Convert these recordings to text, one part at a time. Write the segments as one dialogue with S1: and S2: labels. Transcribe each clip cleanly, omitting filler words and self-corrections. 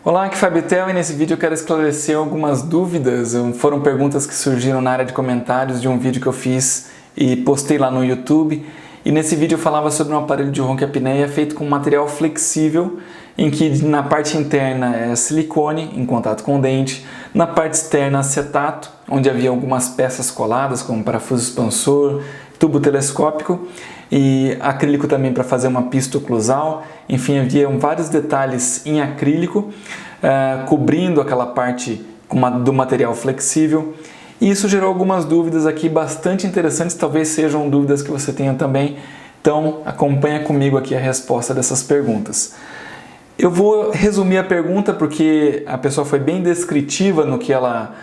S1: Olá, aqui é Fábio Tel e nesse vídeo eu quero esclarecer algumas dúvidas. Foram perguntas que surgiram na área de comentários de um vídeo que eu fiz e postei lá no YouTube. E nesse vídeo eu falava sobre um aparelho de ronquiapneia feito com material flexível, em que na parte interna é silicone em contato com o dente, na parte externa acetato, onde havia algumas peças coladas como parafuso expansor, tubo telescópico e acrílico também para fazer uma pista oclusal. Enfim, havia vários detalhes em acrílico cobrindo aquela parte do material flexível. E isso gerou algumas dúvidas aqui bastante interessantes, talvez sejam dúvidas que você tenha também. Então acompanha comigo aqui a resposta dessas perguntas. Eu vou resumir a pergunta porque a pessoa foi bem descritiva no que ela,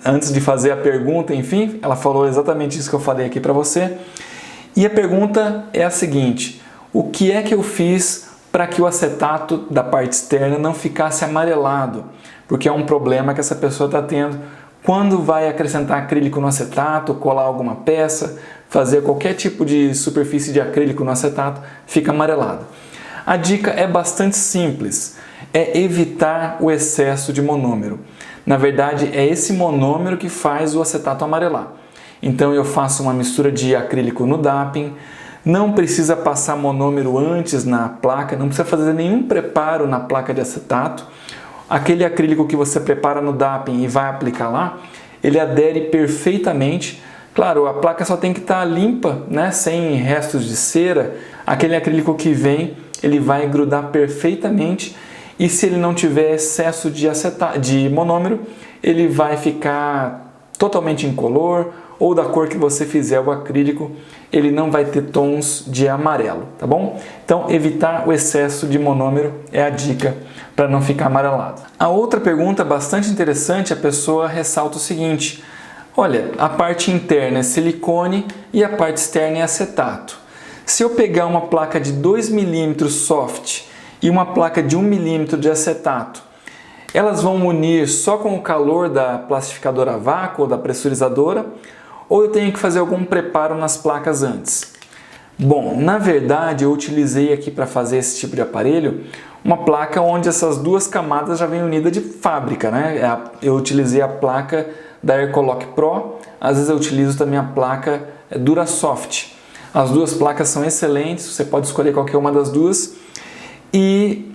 S1: antes de fazer a pergunta, enfim, ela falou exatamente isso que eu falei aqui para você. E a pergunta é a seguinte: o que é que eu fiz para que o acetato da parte externa não ficasse amarelado? Porque é um problema que essa pessoa está tendo quando vai acrescentar acrílico no acetato, colar alguma peça, fazer qualquer tipo de superfície de acrílico no acetato, fica amarelado. A dica é bastante simples, é evitar o excesso de monômero. Na verdade, é esse monômero que faz o acetato amarelar. Então eu faço uma mistura de acrílico no dapping, não precisa passar monômero antes na placa, não precisa fazer nenhum preparo na placa de acetato. Aquele acrílico que você prepara no dapping e vai aplicar lá, ele adere perfeitamente. Claro, a placa só tem que estar limpa, né, sem restos de cera. Aquele acrílico que vem, ele vai grudar perfeitamente e se ele não tiver excesso de monômero, ele vai ficar totalmente incolor ou da cor que você fizer o acrílico, ele não vai ter tons de amarelo, tá bom? Então, evitar o excesso de monômero é a dica para não ficar amarelado. A outra pergunta bastante interessante, a pessoa ressalta o seguinte: olha, a parte interna é silicone e a parte externa é acetato. Se eu pegar uma placa de 2 mm soft e uma placa de 1 mm de acetato, elas vão unir só com o calor da plastificadora a vácuo ou da pressurizadora, ou eu tenho que fazer algum preparo nas placas antes? Bom, na verdade eu utilizei aqui para fazer esse tipo de aparelho uma placa onde essas duas camadas já vêm unidas de fábrica, né? Eu utilizei a placa da Ercolock Pro, às vezes eu utilizo também a placa Durasoft. As duas placas são excelentes, você pode escolher qualquer uma das duas. E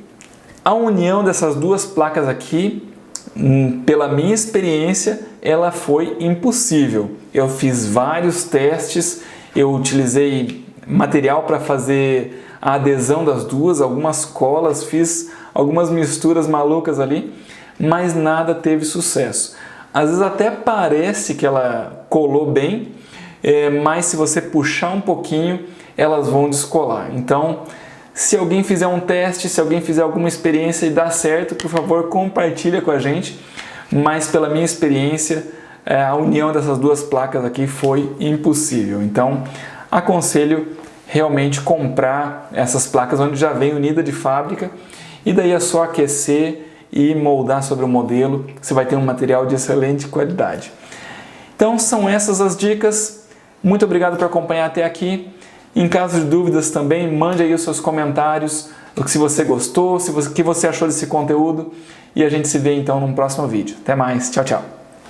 S1: a união dessas duas placas aqui, pela minha experiência, ela foi impossível. Eu fiz vários testes, eu utilizei material para fazer a adesão das duas, algumas colas, fiz algumas misturas malucas ali, mas nada teve sucesso. Às vezes até parece que ela colou bem, mas se você puxar um pouquinho, elas vão descolar. Então, se alguém fizer um teste, se alguém fizer alguma experiência e dá certo, por favor, compartilha com a gente. Mas pela minha experiência, a união dessas duas placas aqui foi impossível. Então, aconselho realmente comprar essas placas onde já vem unida de fábrica e daí é só aquecer e moldar sobre o modelo. Você vai ter um material de excelente qualidade. Então, são essas as dicas. Muito obrigado por acompanhar até aqui. Em caso de dúvidas também, mande aí os seus comentários, se você gostou, o que você achou desse conteúdo, e a gente se vê então num próximo vídeo. Até mais, tchau, tchau!